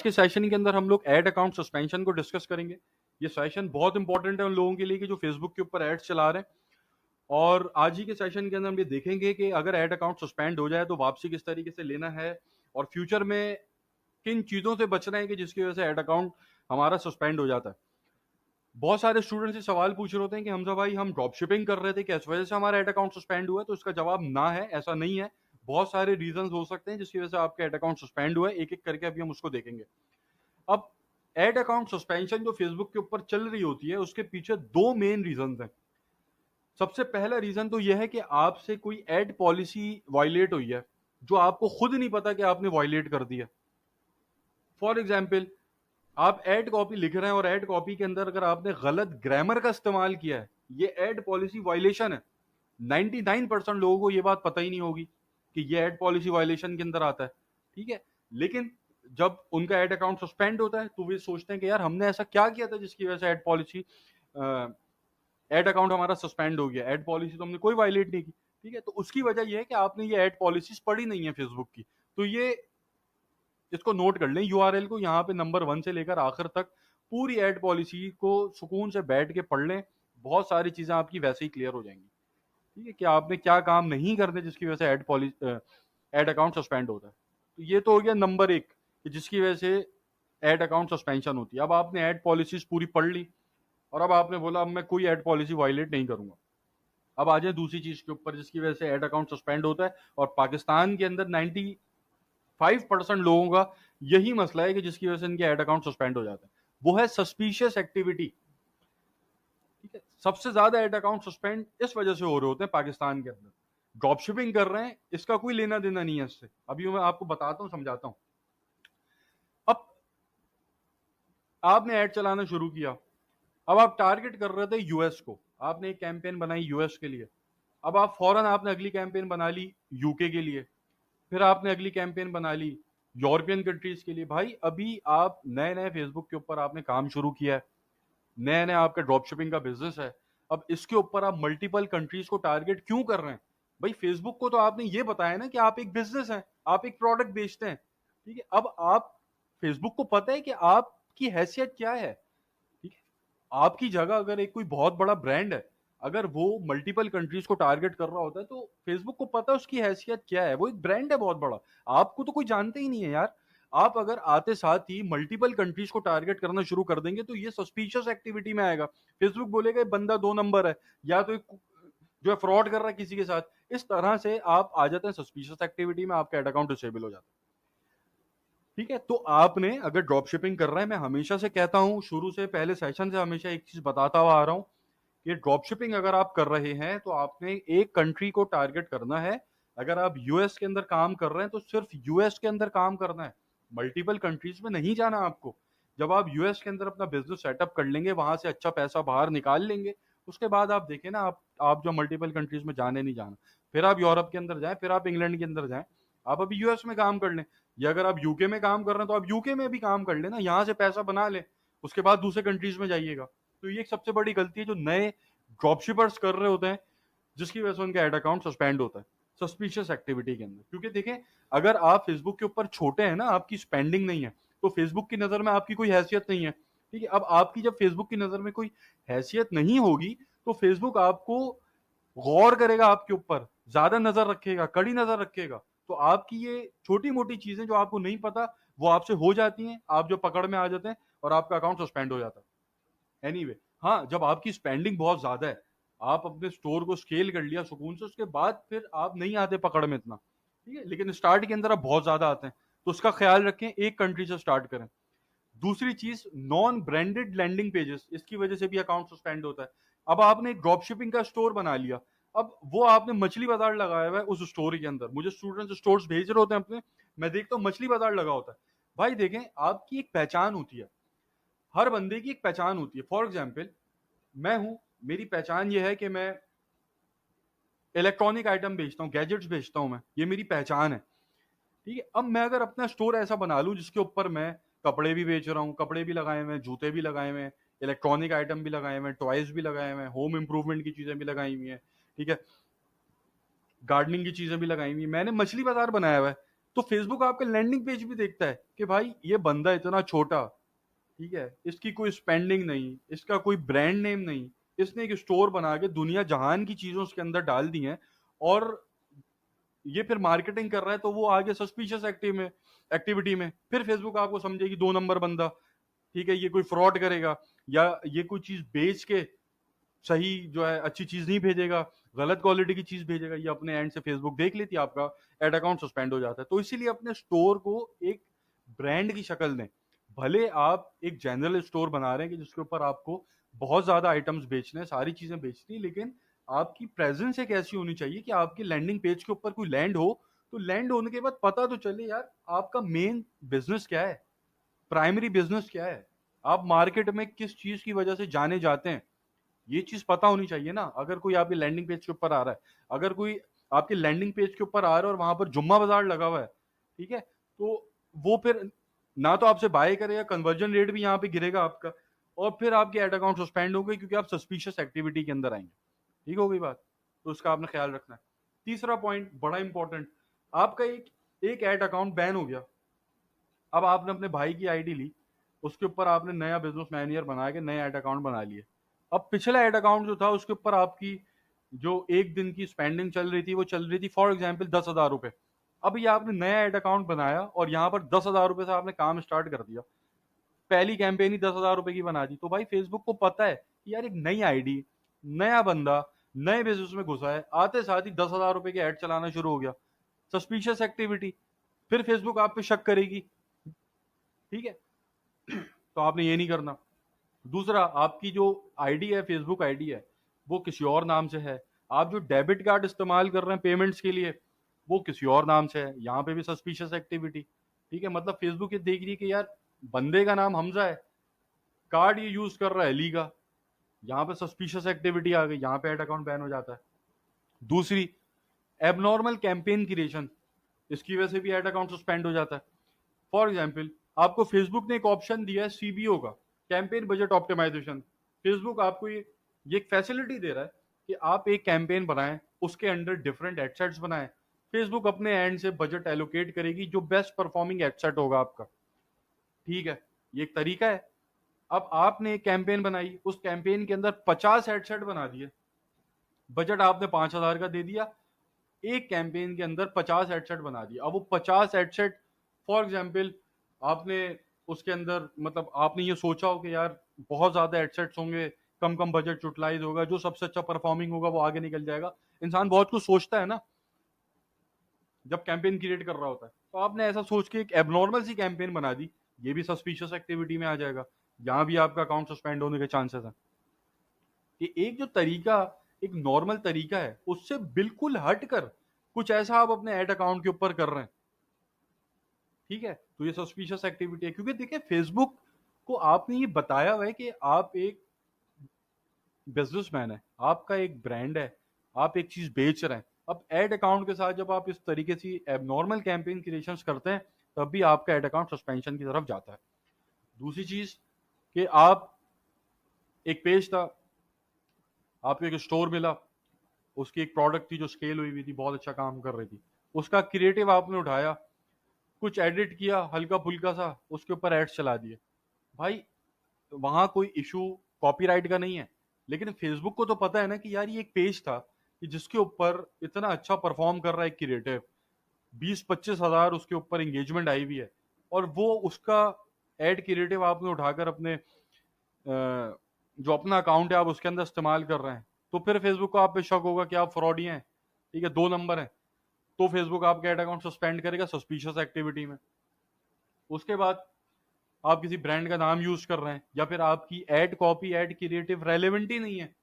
के सेशन के अंदर हम लोग एड अकाउंट सस्पेंशन को डिस्कस करेंगे। ये सेशन बहुत इंपॉर्टेंट है उन लोगों के लिए कि जो फेसबुक के ऊपर एड्स चला रहे हैं। और आज ही के सेशन के अंदर हम ये देखेंगे कि अगर एड अकाउंट सस्पेंड हो जाए तो वापसी किस तरीके से लेना है, और फ्यूचर में किन चीज़ों से बचना है कि जिसकी वजह से एड अकाउंट हमारा सस्पेंड हो जाता है। बहुत सारे स्टूडेंट्स ये सवाल पूछ रहे होते हैं कि हमजा भाई हम ड्रॉप शिपिंग कर रहे थे, क्या इस वजह से हमारा एड अकाउंट सस्पेंड हुआ है? तो इसका जवाब ना है, ऐसा नहीं है। बहुत सारे रीजंस हो सकते हैं जिसकी वजह से आपका एड अकाउंट सस्पेंड हुआ है, एक एक करके अभी हम उसको देखेंगे। अब एड अकाउंट सस्पेंशन जो फेसबुक के ऊपर चल रही होती है उसके पीछे दो मेन रीजंस हैं। सबसे पहला रीजन तो यह है कि आपसे कोई एड पॉलिसी वायलेट हुई है जो आपको खुद नहीं पता कि आपने वायलेट कर दिया। फॉर एग्जाम्पल, आप एड कॉपी लिख रहे हैं और एड कॉपी के अंदर अगर आपने गलत ग्रामर का इस्तेमाल किया है, ये एड पॉलिसी वायलेशन है। 99% लोगों को ये बात पता ही नहीं होगी कि ये एड पॉलिसी वायलेशन के अंदर आता है। ठीक है, लेकिन जब उनका एड अकाउंट सस्पेंड होता है तो वे सोचते हैं कि यार हमने ऐसा क्या किया था जिसकी वजह से एड पॉलिसी एड अकाउंट हमारा सस्पेंड हो गया। एड पॉलिसी तो हमने कोई वायलेट नहीं की। ठीक है, तो उसकी वजह यह है कि आपने ये एड पॉलिसीज पढ़ी नहीं है फेसबुक की। तो ये इसको नोट कर लें, यूआरएल को यहाँ पे नंबर 1 से लेकर आखिर तक पूरी एड पॉलिसी को सुकून से बैठ के पढ़ लें। बहुत सारी चीजें आपकी वैसे ही क्लियर हो जाएंगी। ठीक है, कि आपने क्या काम नहीं करने जिसकी वजह से एड अकाउंट सस्पेंड होता है। तो ये तो हो गया नंबर 1 कि जिसकी वजह से एड अकाउंट सस्पेंशन होती है। अब आपने एड पॉलिसीज पूरी पढ़ ली और अब आपने बोला अब मैं कोई एड पॉलिसी वायलेट नहीं करूंगा। अब आ जाए दूसरी चीज के ऊपर जिसकी वजह से एड अकाउंट सस्पेंड होता है, और पाकिस्तान के अंदर 95% लोगों का यही मसला है कि जिसकी वजह से इनके एड अकाउंट सस्पेंड हो जाता है, वो है सस्पिशियस एक्टिविटी। ठीक है, सबसे ज्यादा एड अकाउंट सस्पेंड इस वजह से हो रहे होते हैं पाकिस्तान के अंदर। ड्रॉप शिपिंग कर रहे हैं, इसका कोई लेना देना नहीं है इससे। अभी मैं आपको बताता हूं, समझाता हूं। अब आपने एड चलाना शुरू किया, अब आप टारगेट कर रहे थे यूएस को, आपने एक कैंपेन बनाई यूएस के लिए। अब आप फौरन आपने अगली कैंपेन बना ली यूके के लिए, फिर आपने अगली कैंपेन बना ली यूरोपियन कंट्रीज के लिए। भाई अभी आप नए नए फेसबुक के ऊपर आपने काम शुरू किया है, नया नया आपका ड्रॉप शिपिंग का बिजनेस है। अब इसके ऊपर आप मल्टीपल कंट्रीज को टारगेट क्यों कर रहे हैं? भाई फेसबुक को तो आपने ये बताया ना कि आप एक बिजनेस है, आप एक प्रोडक्ट बेचते हैं। ठीक है, अब आप फेसबुक को पता है कि आपकी हैसियत क्या है। ठीक है, आपकी जगह अगर एक कोई बहुत बड़ा ब्रांड है, अगर वो मल्टीपल कंट्रीज को टारगेट कर रहा होता है तो फेसबुक को पता है उसकी हैसियत क्या है। वो एक ब्रांड है बहुत बड़ा, आपको तो कोई जानते ही नहीं है यार। आप अगर आते साथ ही मल्टीपल कंट्रीज को टारगेट करना शुरू कर देंगे तो ये सस्पिशियस एक्टिविटी में आएगा। फेसबुक बोलेगा ये बंदा 2 नंबर है, या तो एक जो है फ्रॉड कर रहा है किसी के साथ। इस तरह से आप आ जाते हैं सस्पिशियस एक्टिविटी में, आपका एड अकाउंट डिसेबल हो जाता है। ठीक है, तो आपने अगर ड्रॉप शिपिंग कर रहे हैं, मैं हमेशा से कहता हूं, शुरू से पहले सेशन से हमेशा एक चीज बताता हुआ आ रहा हूं कि ड्रॉप शिपिंग अगर आप कर रहे हैं तो आपने एक कंट्री को टारगेट करना है। अगर आप यूएस के अंदर काम कर रहे हैं तो सिर्फ यूएस के अंदर काम करना है, मल्टीपल कंट्रीज में नहीं जाना आपको। जब आप यूएस के अंदर अपना बिजनेस सेटअप कर लेंगे, वहां से अच्छा पैसा बाहर निकाल लेंगे, उसके बाद आप देखें ना, आप जो मल्टीपल कंट्रीज में जाने नहीं जाना, फिर आप यूरोप के अंदर जाएं, फिर आप इंग्लैंड के अंदर जाएं। आप अभी यूएस में काम कर लें, या अगर आप यूके में काम कर रहे हैं तो आप यूके में भी काम कर लेना, यहाँ से पैसा बना लें, उसके बाद दूसरे कंट्रीज में जाइएगा। तो ये एक सबसे बड़ी गलती है जो नए ड्रॉपशिपर्स कर रहे होते हैं, जिसकी वजह से उनका एड अकाउंट सस्पेंड होता है सस्पिशियस एक्टिविटी के अंदर। क्योंकि देखें, अगर आप फेसबुक के ऊपर छोटे हैं ना, आपकी स्पेंडिंग नहीं है, तो फेसबुक की नजर में आपकी कोई हैसियत नहीं है। ठीक है, अब आपकी जब फेसबुक की नजर में कोई हैसियत नहीं होगी तो फेसबुक आपको गौर करेगा, आपके ऊपर ज्यादा नजर रखेगा, कड़ी नजर रखेगा। तो आपकी ये छोटी मोटी चीजें जो आपको नहीं पता वो आपसे हो जाती हैं, आप जो पकड़ में आ जाते हैं और आपका अकाउंट सस्पेंड हो जाता है। एनीवे, हाँ, जब आपकी स्पेंडिंग बहुत ज्यादा है, आप अपने स्टोर को स्केल कर लिया सुकून से, उसके बाद फिर आप नहीं आते पकड़ में इतना। ठीक है, लेकिन स्टार्ट के अंदर आप बहुत ज्यादा आते हैं, तो उसका ख्याल रखें, एक कंट्री से स्टार्ट करें। दूसरी चीज, नॉन ब्रांडेड लैंडिंग पेजेस, इसकी वजह से भी अकाउंट सस्पेंड होता है। अब आपने एक ड्रॉप शिपिंग का स्टोर बना लिया, अब वो आपने मछली बाजार लगाया हुआ है उस स्टोर के अंदर। मुझे स्टूडेंट्स स्टोर्स भेज रहे होते हैं अपने, मैं देखता हूँ मछली बाजार लगा होता है। भाई देखें, आपकी एक पहचान होती है, हर बंदे की एक पहचान होती है। फॉर एग्जाम्पल, मैं हूं, मेरी पहचान ये है कि मैं इलेक्ट्रॉनिक आइटम बेचता हूँ, गैजेट्स बेचता हूँ, मैं, ये मेरी पहचान है। ठीक है, अब मैं अगर अपना स्टोर ऐसा बना लूं जिसके ऊपर मैं कपड़े भी बेच रहा हूँ, कपड़े भी लगाए हुए हैं, जूते भी लगाए हुए हैं, इलेक्ट्रॉनिक आइटम भी लगाए हुए हैं, टॉयज भी लगाए हुए हैं, होम इंप्रूवमेंट की चीजें भी लगाई हुई हैं, ठीक है, गार्डनिंग की चीजें भी लगाई हुई हैं, मैंने मछली बाजार बनाया हुआ है। तो फेसबुक आपका लैंडिंग पेज भी देखता है कि भाई ये बंदा इतना छोटा, ठीक है, इसकी कोई स्पेंडिंग नहीं, इसका कोई ब्रांड नेम नहीं, इसने एक स्टोर बना के दुनिया जहान की चीजों उसके अंदर डाल दी हैं, और ये फिर मार्केटिंग कर रहा है, तो वो आगे सस्पिशियस एक्टिविटी में फिर फेसबुक आपको समझेगी 2 नंबर बंदा, ठीक है, ये कोई फ्रॉड करेगा, या ये कोई चीज बेच के सही जो है अच्छी चीज नहीं भेजेगा, गलत क्वालिटी की चीज भेजेगा, ये अपने एंड से फेसबुक देख लेती है, आपका एड अकाउंट सस्पेंड हो जाता है। तो इसीलिए अपने स्टोर को एक ब्रांड की शक्ल दें। भले आप एक जनरल स्टोर बना रहे हैं कि जिसके ऊपर आपको बहुत ज्यादा आइटम्स बेचने हैं, सारी चीजें बेचनी है, लेकिन आपकी प्रेजेंस एक ऐसी होनी चाहिए कि आपकी लैंडिंग पेज के ऊपर कोई लैंड हो, तो लैंड होने के बाद पता तो चले यार आपका मेन बिजनेस क्या है, प्राइमरी बिजनेस क्या है, आप मार्केट में किस चीज की वजह से जाने जाते हैं, ये चीज पता होनी चाहिए ना। अगर कोई आपकी लैंडिंग पेज के ऊपर आ रहा है, अगर कोई आपके लैंडिंग पेज के ऊपर आ रहा है और वहां पर जुम्मा बाजार लगा हुआ है, ठीक है, तो वो फिर ना तो आपसे बाय करेगा, कन्वर्जन रेट भी यहाँ पे गिरेगा आपका, और फिर आपके एड अकाउंट सस्पेंड हो गए क्योंकि आप सस्पिशियस एक्टिविटी के अंदर आएंगे। ठीक हो गई बात, तो उसका आपने ख्याल रखना है। तीसरा पॉइंट बड़ा इंपॉर्टेंट, आपका एक एड अकाउंट बैन हो गया, अब आपने अपने भाई की आईडी ली, उसके ऊपर आपने नया बिजनेस मैनेजर बना के नए ऐड अकाउंट बना लिए। अब पिछला ऐड अकाउंट जो था उसके ऊपर आपकी जो एक दिन की स्पेंडिंग चल रही थी वो चल रही थी फॉर एग्जाम्पल 10,000 रुपए। अब ये आपने नया ऐड अकाउंट बनाया और यहाँ पर 10,000 रुपए से आपने काम स्टार्ट कर दिया, पहली कैंपेन ही 10,000 रुपए की बना दी, तो भाई फेसबुक को पता है कि यार एक नई आईडी, नया बंदा नए बिजनेस में घुसा है, आते साथ ही 10,000 रुपए के ऐड चलाना शुरू हो गया, सस्पिशियस एक्टिविटी, फिर फेसबुक आप पे शक करेगी। ठीक है, तो आपने ये नहीं करना। दूसरा, आपकी जो आईडी है, फेसबुक आईडी है, वो किसी और नाम से है, आप जो डेबिट कार्ड इस्तेमाल कर रहे हैं पेमेंट्स के लिए वो किसी और नाम से है, यहाँ पे भी सस्पिशियस एक्टिविटी। ठीक है, मतलब फेसबुक ये देख रही है कि यार बंदे का नाम हमजा है, कार्ड ये यूज कर रहा है अली का, यहाँ पे सस्पिशियस एक्टिविटी आ गई, यहाँ पे एड अकाउंट बैन हो जाता है। दूसरी, एबनॉर्मल कैंपेन क्रिएशन, इसकी वजह से भी एड अकाउंट सस्पेंड हो जाता है। फॉर एग्जाम्पल, आपको फेसबुक ने एक ऑप्शन दिया है सीबीओ का, कैंपेन बजट ऑप्टिमाइजेशन। फेसबुक आपको ये एक फैसिलिटी दे रहा है कि आप एक कैंपेन बनाएं, उसके अंडर डिफरेंट एडसेट्स बनाएं, फेसबुक अपने एंड से बजट एलोकेट करेगी जो बेस्ट परफॉर्मिंग एडसेट होगा आपका। ठीक है, ये एक तरीका है। अब आपने एक कैंपेन बनाई, उस कैंपेन के अंदर 50 एडसेट बना दिए, बजट आपने 5,000 का दे दिया, एक कैंपेन के अंदर 50 एडसेट बना दिया। अब वो 50 एडसेट, फॉर एग्जाम्पल, आपने उसके अंदर मतलब आपने ये सोचा हो कि यार बहुत ज्यादा एडसेट्स होंगे, कम कम बजट यूटिलाइज होगा, जो सबसे अच्छा परफॉर्मिंग होगा वो आगे निकल जाएगा। इंसान बहुत कुछ सोचता है ना जब कैंपेन क्रिएट कर रहा होता है, तो आपने ऐसा सोच के एक एबनॉर्मल सी कैंपेन बना दी, ये भी सस्पिशियस एक्टिविटी में आ जाएगा, यहाँ भी आपका अकाउंट सस्पेंड होने के चांसेस हैं। कि एक जो तरीका, एक नॉर्मल तरीका है, उससे बिल्कुल हट कर कुछ ऐसा आप अपने एड अकाउंट के ऊपर कर रहे हैं, ठीक है, तो ये सस्पिशियस एक्टिविटी है। क्योंकि देखिए फेसबुक को आपने ये बताया हुआ है कि आप एक बिजनेसमैन है, आपका एक ब्रांड है, आप एक चीज बेच रहे हैं। अब एड अकाउंट के साथ जब आप इस तरीके से एबनॉर्मल कैंपेन क्रिएशन करते हैं, तब भी आपका एड अकाउंट सस्पेंशन की तरफ जाता है। दूसरी चीज कि आप एक पेज था, आपको एक स्टोर मिला, उसकी एक प्रोडक्ट थी जो स्केल हुई थी, बहुत अच्छा काम कर रही थी, उसका क्रिएटिव आपने उठाया, कुछ एडिट किया हल्का फुल्का सा, उसके ऊपर एड्स चला दिए। भाई वहां कोई इशू कॉपीराइट का नहीं है, लेकिन फेसबुक को तो पता है ना कि यार ये एक पेज था कि जिसके ऊपर इतना अच्छा परफॉर्म कर रहा है क्रिएटिव, 20-25 हजार उसके ऊपर एंगेजमेंट आई हुई है, और वो उसका एड क्रिएटिव आपने उठाकर अपने जो अपना अकाउंट है आप उसके अंदर इस्तेमाल कर रहे हैं, तो फिर फेसबुक को आप पे शक होगा कि आप फ्रॉडी हैं, ठीक है, 2 नंबर है, तो फेसबुक आपका एड अकाउंट सस्पेंड करेगा सस्पिशियस एक्टिविटी में। उसके बाद आप किसी ब्रांड का नाम यूज कर रहे हैं, या फिर आपकी ad copy, ad creative relevant ही नहीं है।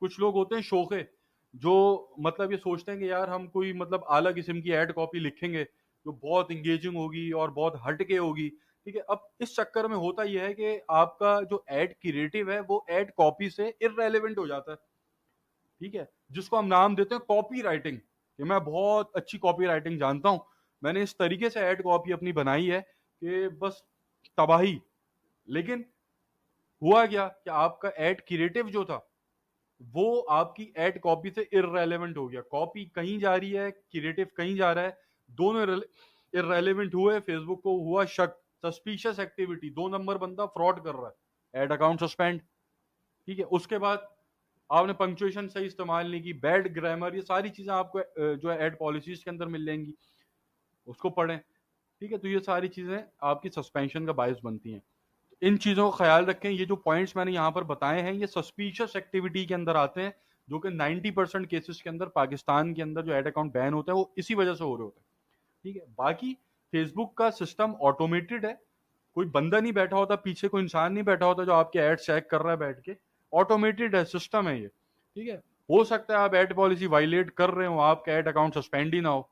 कुछ लोग होते हैं शोखे, जो मतलब ये सोचते हैं कि यार हम कोई मतलब आला किस्म की एड कॉपी लिखेंगे जो बहुत इंगेजिंग होगी और बहुत हटके होगी, ठीक है। अब इस चक्कर में होता यह है कि आपका जो एड क्रिएटिव है वो एड कॉपी से इररेलेवेंट हो जाता है, ठीक है, जिसको हम नाम देते हैं कॉपी राइटिंग, कि मैं बहुत अच्छी कॉपी राइटिंग जानता हूं, मैंने इस तरीके से एड कॉपी अपनी बनाई है कि बस तबाही। लेकिन हुआ क्या कि आपका एड क्रिएटिव जो था वो आपकी एड कॉपी से इररेलेवेंट हो गया, कॉपी कहीं जा रही है, क्रिएटिव कहीं जा रहा है, दोनों इररेलेवेंट हुए, फेसबुक को हुआ शक, सस्पिशियस एक्टिविटी, 2 नंबर बंदा फ्रॉड कर रहा है, एड अकाउंट सस्पेंड। ठीक है, उसके बाद आपने पंक्चुएशन सही इस्तेमाल नहीं की, बैड ग्रामर, ये सारी चीजें आपको जो है एड पॉलिसीज के अंदर मिल जाएंगी, उसको पढ़ें। ठीक है, तो ये सारी चीजें आपकी सस्पेंशन का बायस बनती हैं। इन चीजों का ख्याल रखें। ये जो पॉइंट्स मैंने यहाँ पर बताए हैं, ये सस्पिशियस एक्टिविटी के अंदर आते हैं, जो कि 90% केसेस के अंदर पाकिस्तान के अंदर जो एड अकाउंट बैन होता है वो इसी वजह से हो रहे होते हैं। ठीक है, बाकी फेसबुक का सिस्टम ऑटोमेटेड है, कोई बंदा नहीं बैठा होता पीछे, कोई इंसान नहीं बैठा होता जो आपके एड चेक कर रहा है बैठ के, ऑटोमेटेड है, सिस्टम है ये। ठीक है, हो सकता है आप एड पॉलिसी वायलेट कर रहे हो, आपका एड अकाउंट सस्पेंड ही ना हो।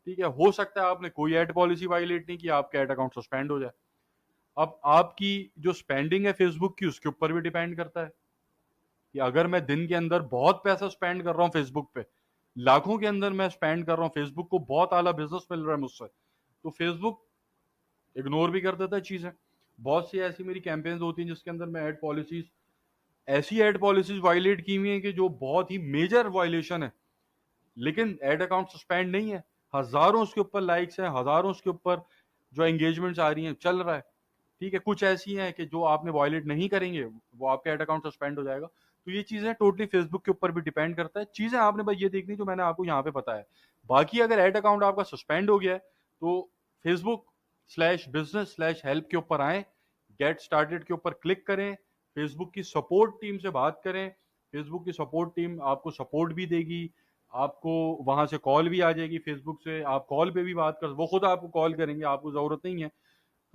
ठीक है, हो सकता है आपने कोई एड पॉलिसी वायलेट नहीं की, आपका एड अकाउंट सस्पेंड हो जाए। अब आपकी जो स्पेंडिंग है फेसबुक की, उसके ऊपर भी डिपेंड करता है कि अगर मैं दिन के अंदर बहुत पैसा स्पेंड कर रहा हूँ फेसबुक पे, लाखों के अंदर मैं स्पेंड कर रहा हूँ, फेसबुक को बहुत आला बिजनेस मिल रहा है मुझसे, तो फेसबुक इग्नोर भी कर देता है चीजें। बहुत सी ऐसी मेरी कैंपेन्स होती हैं जिसके अंदर मैं एड पॉलिसीज, ऐसी एड पॉलिसीज वायलेट की हुई है कि जो बहुत ही मेजर वायलेशन है, लेकिन एड अकाउंट सस्पेंड नहीं है, हजारों उसके ऊपर लाइक्स हैं, हजारों उसके ऊपर जो एंगेजमेंट्स आ रही हैं, चल रहा है। ठीक है, कुछ ऐसी हैं कि जो आपने वायलेट नहीं करेंगे वो आपका एड अकाउंट सस्पेंड हो जाएगा। तो ये चीजें टोटली फेसबुक के ऊपर भी डिपेंड करता है। चीजें आपने बस ये देखनी जो मैंने आपको यहाँ पे बताया। बाकी अगर एड अकाउंट आपका सस्पेंड हो गया है तो facebook/business/help के ऊपर आए, गेट स्टार्टेड के ऊपर क्लिक करें, फेसबुक की सपोर्ट टीम से बात करें, फेसबुक की सपोर्ट टीम आपको सपोर्ट भी देगी, आपको वहां से कॉल भी आ जाएगी फेसबुक से, आप कॉल पे भी बात कर, वो खुद आपको कॉल करेंगे, आपको जरूरत नहीं है,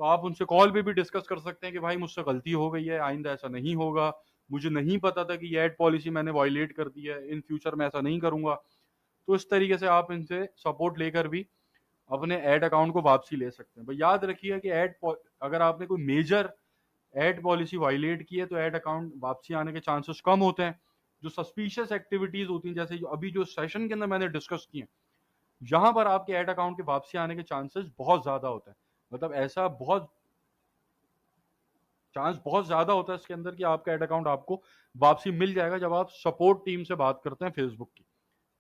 तो आप उनसे कॉल पे भी डिस्कस कर सकते हैं कि भाई मुझसे गलती हो गई है, आइंदा ऐसा नहीं होगा, मुझे नहीं पता था कि ये एड पॉलिसी मैंने वायलेट कर दी है, इन फ्यूचर में ऐसा नहीं करूंगा। तो इस तरीके से आप इनसे सपोर्ट लेकर भी अपने एड अकाउंट को वापसी ले सकते हैं। भाई याद रखिए कि अगर आपने कोई मेजर एड पॉलिसी वायलेट की है तो एड अकाउंट वापसी आने के चांसेस कम होते हैं। जो सस्पिशियस एक्टिविटीज होती हैं, जैसे जो अभी जो सेशन के अंदर मैंने डिस्कस किए, यहां पर आपके एड अकाउंट के वापसी आने के चांसेस बहुत ज्यादा होते हैं। मतलब ऐसा बहुत ज्यादा होता है इसके अंदर कि आपका एड अकाउंट आपको वापसी मिल जाएगा जब आप सपोर्ट टीम से बात करते हैं फेसबुक की।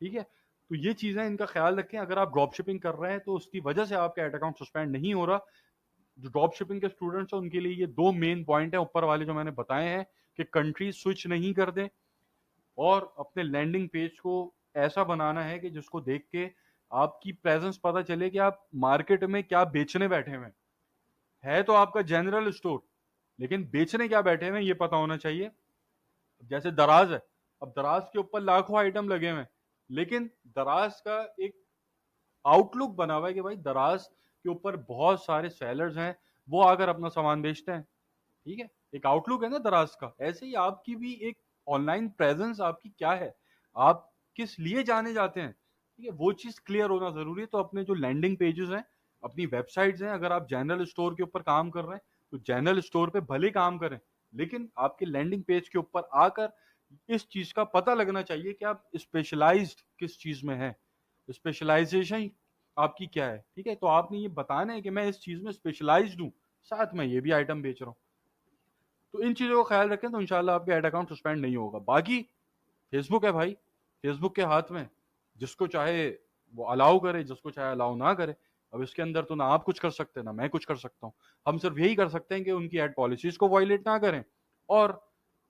ठीक है, तो ये चीजें इनका ख्याल रखें। अगर आप ड्रॉप शिपिंग कर रहे हैं तो उसकी वजह से आपका एड अकाउंट सस्पेंड नहीं हो रहा। जो ड्रॉप शिपिंग के स्टूडेंट्स हैं उनके लिए ये 2 मेन पॉइंट है ऊपर वाले जो मैंने बताए हैं, कि कंट्री स्विच नहीं कर दें, और अपने लैंडिंग पेज को ऐसा बनाना है कि जिसको देख के आपकी प्रेजेंस पता चले कि आप मार्केट में क्या बेचने बैठे हुए हैं। है तो आपका जनरल स्टोर, लेकिन बेचने क्या बैठे हुए हैं ये पता होना चाहिए। जैसे दराज है, अब दराज के ऊपर लाखों आइटम लगे हुए हैं, लेकिन दराज का एक आउटलुक बना हुआ है कि भाई दराज के ऊपर बहुत सारे सेलर्स हैं, वो आकर अपना सामान बेचते हैं। ठीक है, एक आउटलुक है ना दराज का। ऐसे ही आपकी भी एक ऑनलाइन प्रेजेंस आपकी क्या है, आप किस लिए जाने जाते हैं, ठीक है, वो चीज क्लियर होना जरूरी है। तो अपने जो लैंडिंग पेजेस हैं, अपनी वेबसाइट्स हैं, अगर आप जनरल स्टोर के ऊपर काम कर रहे हैं तो जनरल स्टोर पे भले काम करें, लेकिन आपके लैंडिंग पेज के ऊपर आकर इस चीज का पता लगना चाहिए कि आप स्पेशलाइज्ड किस चीज में है, स्पेशलाइजेशन आपकी क्या है। ठीक है, तो आपने ये बताना है कि मैं इस चीज में स्पेशलाइज्ड हूँ, साथ में ये भी आइटम बेच रहा हूँ। तो इन चीजों का ख्याल रखें तो इंशाल्लाह आपका एड अकाउंट सस्पेंड नहीं होगा। बाकी फेसबुक है भाई, फेसबुक के हाथ में, जिसको चाहे वो अलाउ करे, जिसको चाहे अलाउ ना करे। अब इसके अंदर तो ना आप कुछ कर सकते ना मैं कुछ कर सकता हूँ। हम सिर्फ यही कर सकते हैं कि उनकी एड पॉलिसीज को वायलेट ना करें और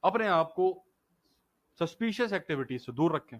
अपने आप को सस्पिशियस एक्टिविटीज से दूर रखें।